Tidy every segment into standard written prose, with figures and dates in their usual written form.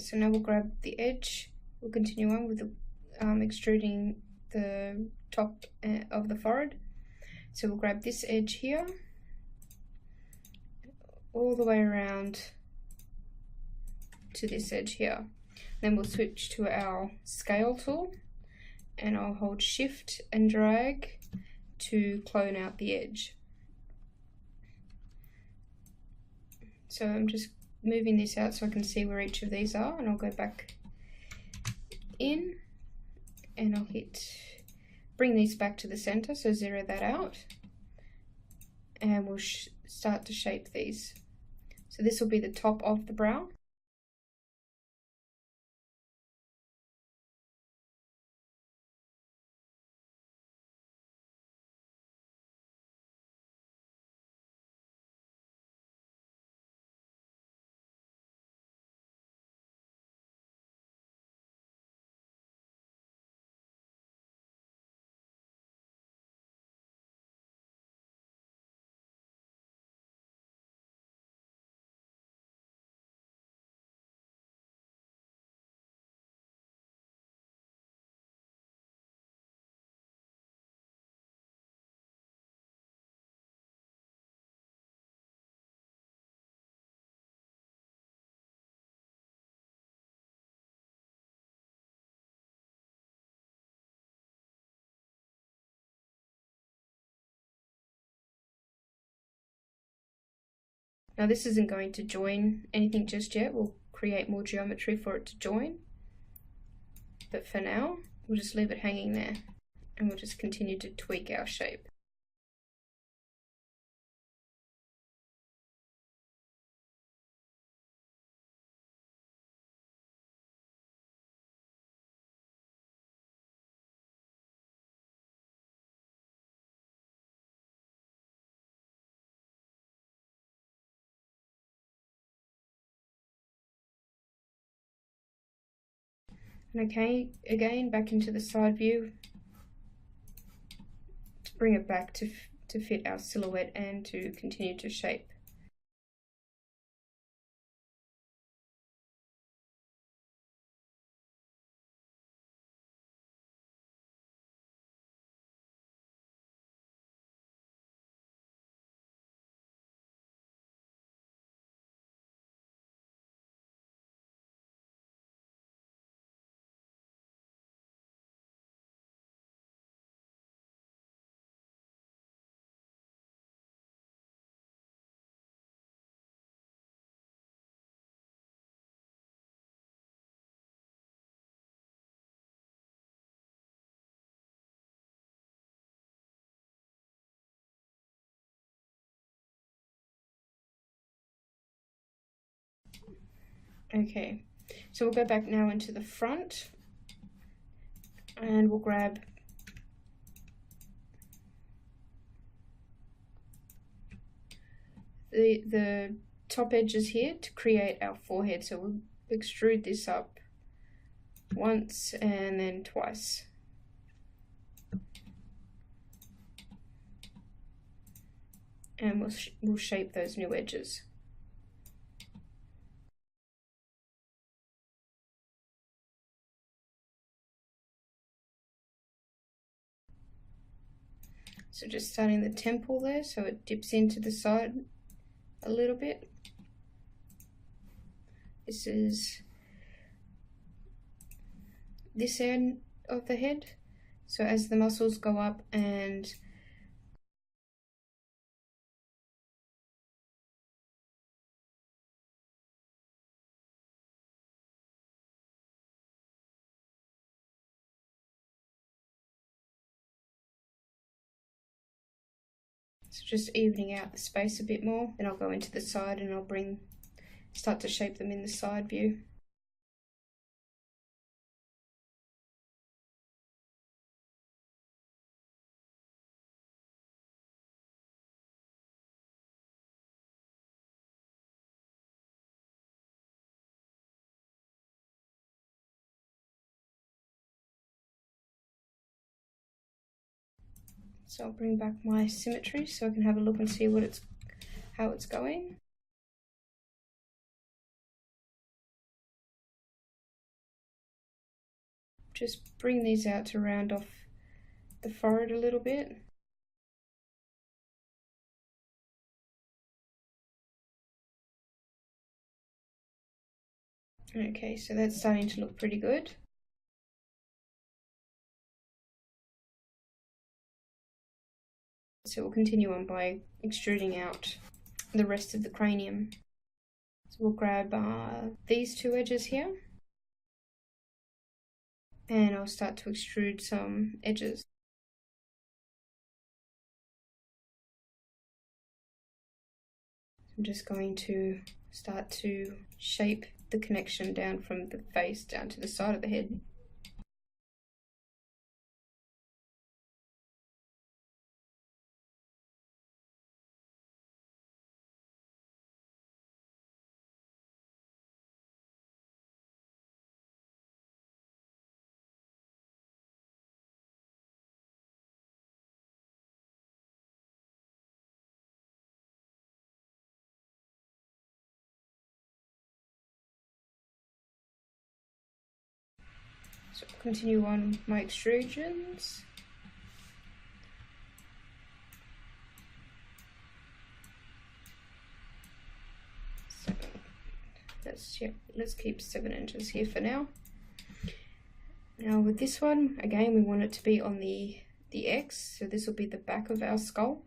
so now we'll grab the edge. We'll continue on with the extruding the top of the forehead. So we'll grab this edge here, all the way around to this edge here. Then we'll switch to our scale tool, and I'll hold shift and drag to clone out the edge. So I'm just moving this out so I can see where each of these are, and I'll go back in and I'll bring these back to the center, so zero that out, and we'll start to shape these. So this will be the top of the brow. Now this isn't going to join anything just yet, we'll create more geometry for it to join. But for now, we'll just leave it hanging there, and we'll just continue to tweak our shape. And okay, again back into the side view to bring it back to fit our silhouette and to continue to shape. Okay, so we'll go back now into the front, and we'll grab the top edges here to create our forehead. So we'll extrude this up once and then twice. And we'll shape those new edges. So just starting the temple there, so it dips into the side a little bit. This is this end of the head. So as the muscles go up and so just evening out the space a bit more. Then I'll go into the side and I'll start to shape them in the side view. So I'll bring back my symmetry so I can have a look and see how it's going. just bring these out to round off the forehead a little bit. Okay, so that's starting to look pretty good. So we'll continue on by extruding out the rest of the cranium. So we'll grab these two edges here, and I'll start to extrude some edges. I'm just going to start to shape the connection down from the face down to the side of the head. So I'll continue on my extrusions. So let's keep 7 inches here for now. Now with this one, again, we want it to be on the X, so this will be the back of our skull.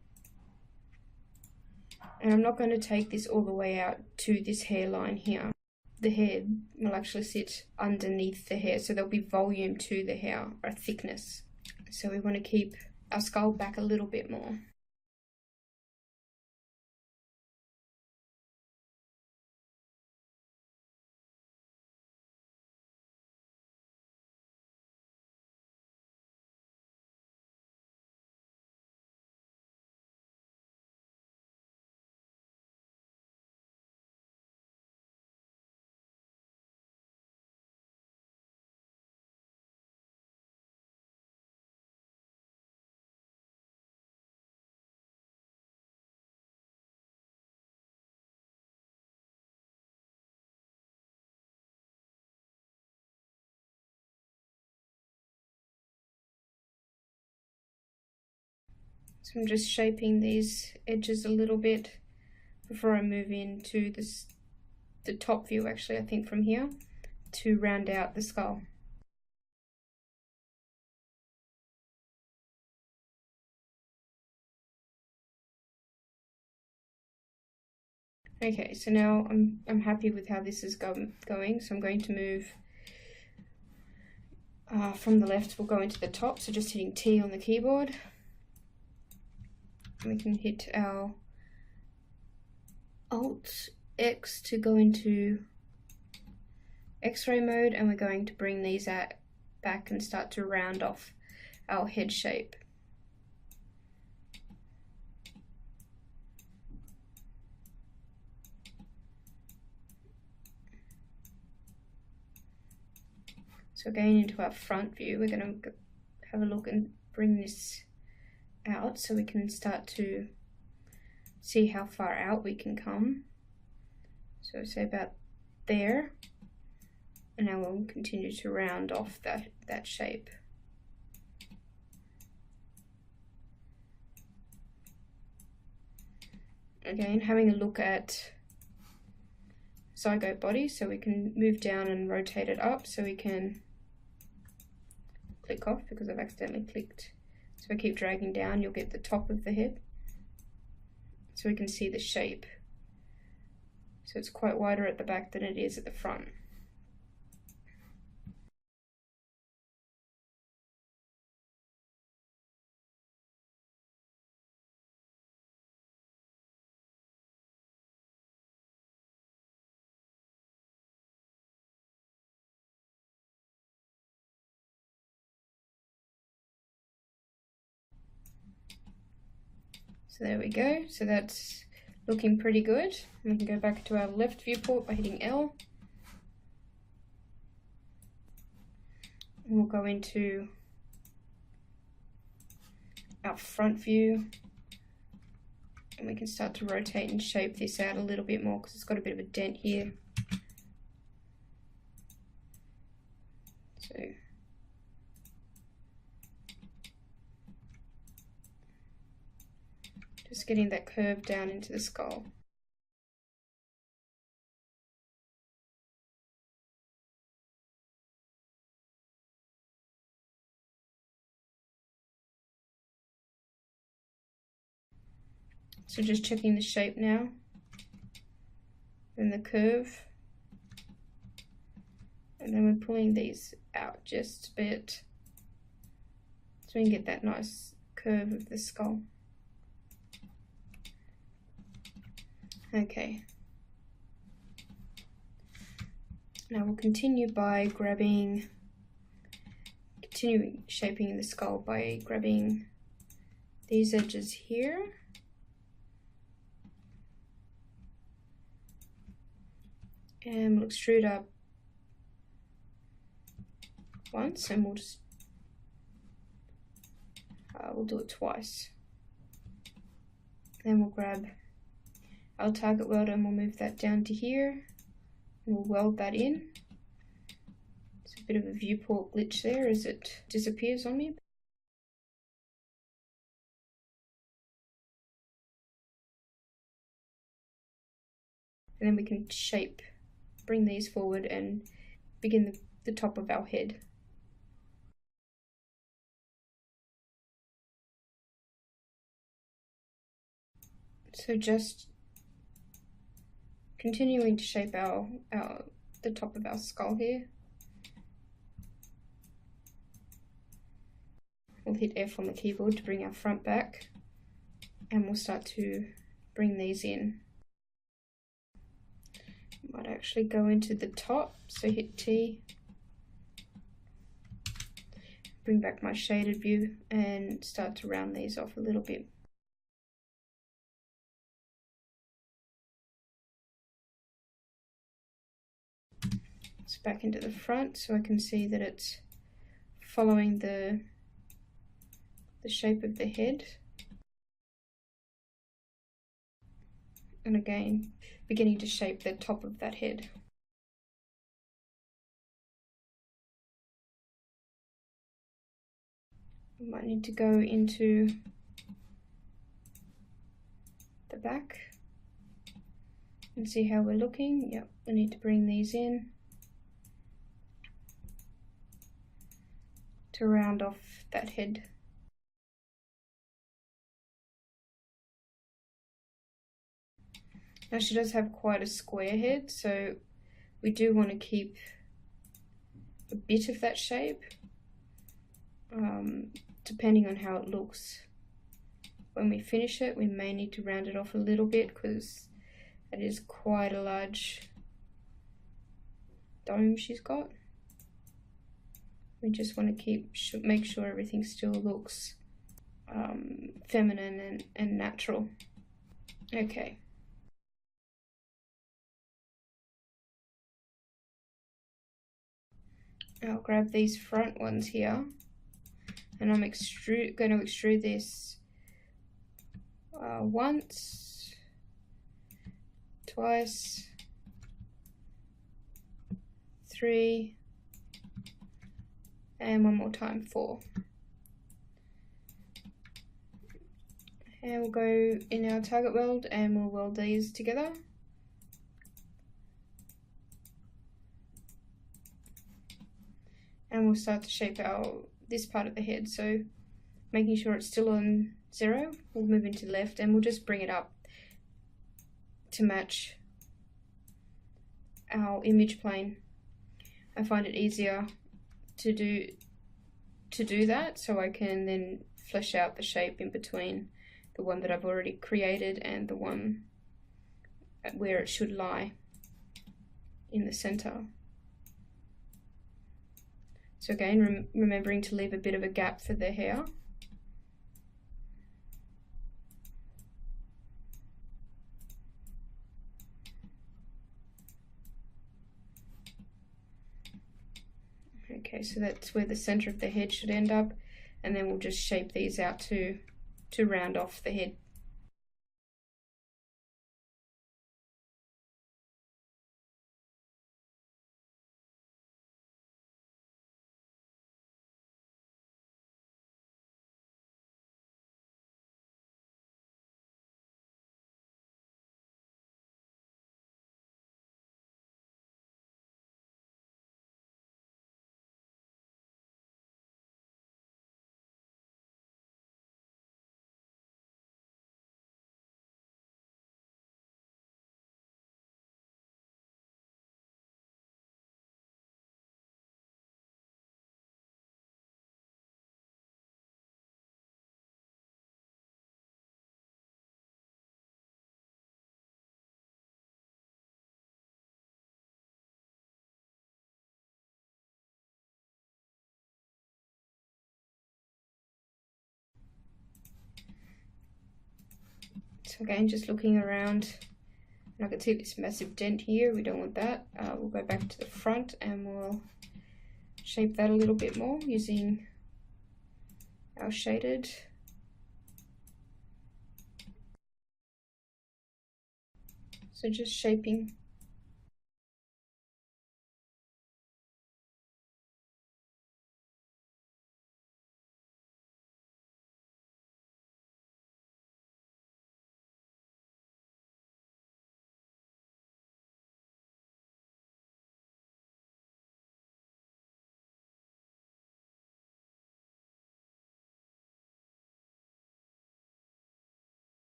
And I'm not going to take this all the way out to this hairline here. The head will actually sit underneath the hair, so there'll be volume to the hair, or thickness. So we want to keep our skull back a little bit more. So I'm just shaping these edges a little bit before I move into the top view, actually, I think from here, to round out the skull. Okay, so now I'm happy with how this is going, so I'm going to move from the left. We'll go into the top, so just hitting T on the keyboard. We can hit our Alt X to go into X-ray mode, and we're going to bring these back and start to round off our head shape. So going into our front view, we're going to have a look and bring this out so we can start to see how far out we can come. So say about there, and now we'll continue to round off that shape. Again, having a look at zygote body, so we can move down and rotate it up, so we can click off because I've accidentally clicked. So I keep dragging down, you'll get the top of the head, so we can see the shape. So it's quite wider at the back than it is at the front. So there we go, so that's looking pretty good. We can go back to our left viewport by hitting L. And we'll go into our front view, and we can start to rotate and shape this out a little bit more because it's got a bit of a dent here. So Just getting that curve down into the skull. So just checking the shape now, and the curve, and then we're pulling these out just a bit so we can get that nice curve of the skull. Okay. Now we'll continue by continuing shaping the skull by grabbing these edges here. And we'll extrude up once, and we'll just we'll do it twice. Then we'll grab our target welder and we'll move that down to here. And we'll weld that in. It's a bit of a viewport glitch there as it disappears on me. And then we can bring these forward and begin the top of our head. So just continuing to shape the top of our skull here. We'll hit F on the keyboard to bring our front back, and we'll start to bring these in. Might actually go into the top, so hit T, bring back my shaded view and start to round these off a little bit. It's back into the front so I can see that it's following the shape of the head. And again, beginning to shape the top of that head. We might need to go into the back and see how we're looking. Yep, we need to bring these in to round off that head. Now she does have quite a square head, so we do want to keep a bit of that shape, depending on how it looks. When we finish it, we may need to round it off a little bit because it is quite a large dome she's got. We just want to make sure everything still looks feminine and natural. Okay. I'll grab these front ones here, and I'm going to extrude this once, twice, 3, and one more time, 4. And we'll go in our target weld and we'll weld these together. And we'll start to shape this part of the head, so making sure it's still on 0, we'll move into left and we'll just bring it up to match our image plane. I find it easier to do that, so I can then flesh out the shape in between the one that I've already created and the one where it should lie in the center. So again, remembering to leave a bit of a gap for the hair. Okay, so that's where the center of the head should end up, and then we'll just shape these out to round off the head. So again, just looking around, and I can see this massive dent here. We don't want that. We'll go back to the front and we'll shape that a little bit more using our shaded. So just shaping.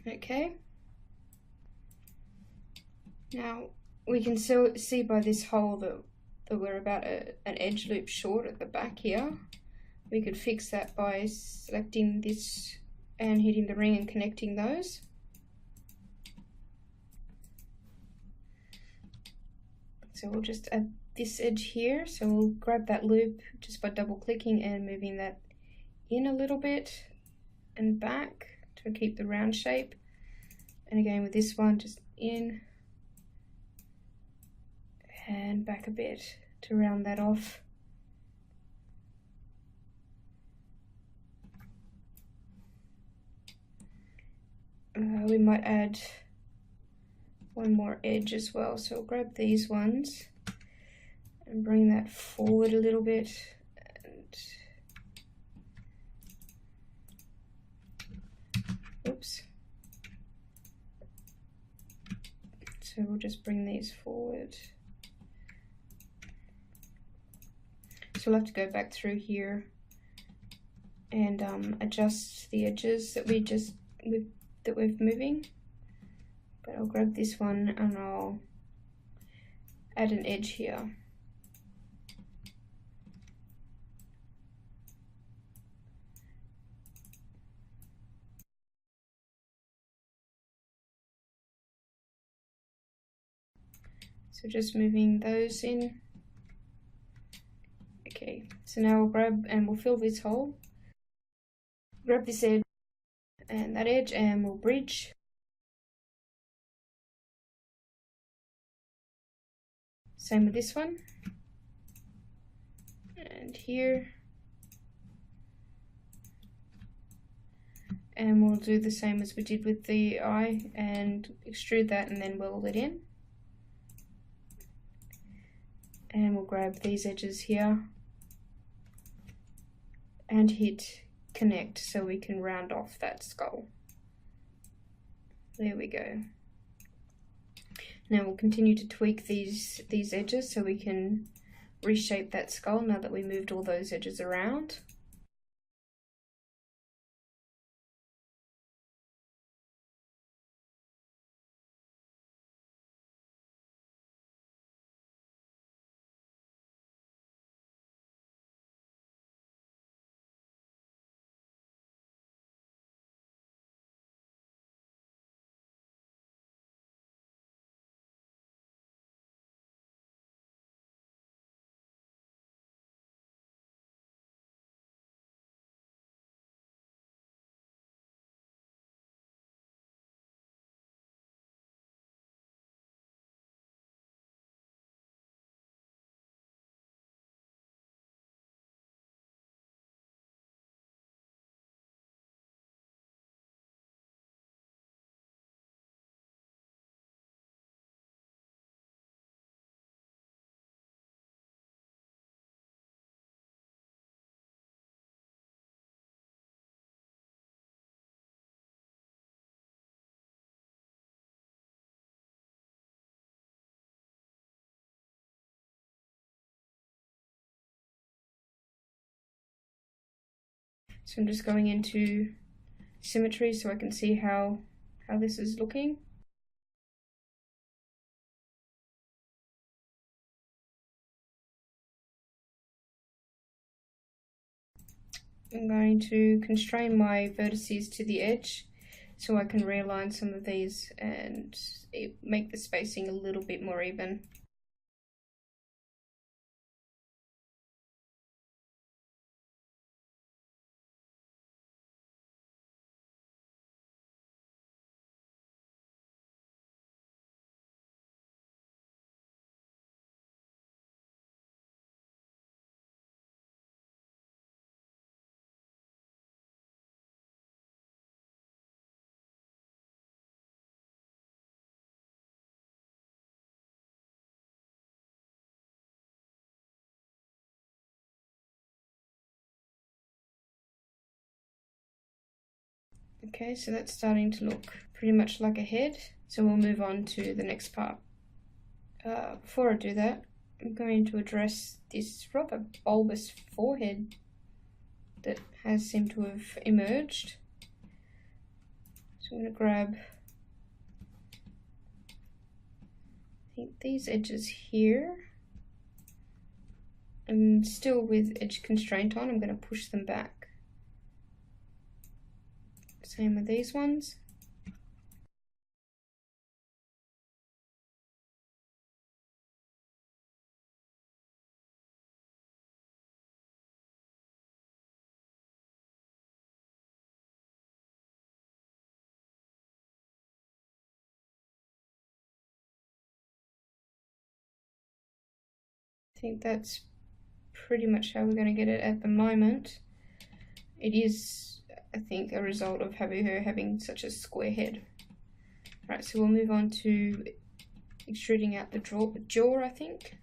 Okay. Now we can see by this hole that we're about an edge loop short at the back here. We could fix that by selecting this and hitting the ring and connecting those. So we'll just add this edge here. So we'll grab that loop just by double clicking and moving that in a little bit and back to keep the round shape. And again with this one, just in and back a bit to round that off. We might add one more edge as well, so we'll grab these ones and bring that forward a little bit, and oops, so we'll just bring these forward. So we'll have to go back through here and adjust the edges that we're moving. But I'll grab this one and I'll add an edge here. So just moving those in. Okay, so now we'll grab and we'll fill this hole. Grab this edge and that edge and we'll bridge. Same with this one. And here. And we'll do the same as we did with the eye and extrude that and then weld it in. And we'll grab these edges here and hit connect so we can round off that skull. There we go. Now we'll continue to tweak these edges so we can reshape that skull now that we moved all those edges around. So I'm just going into symmetry so I can see how this is looking. I'm going to constrain my vertices to the edge so I can realign some of these and make the spacing a little bit more even. Okay, so that's starting to look pretty much like a head, so we'll move on to the next part. Before I do that, I'm going to address this rather bulbous forehead that has seemed to have emerged. So I'm going to grab, I think, these edges here, and still with edge constraint on, I'm going to push them back. Same with these ones. I think that's pretty much how we're going to get it at the moment. It is, I think, a result of her having such a square head. Right, so we'll move on to extruding out the jaw, I think.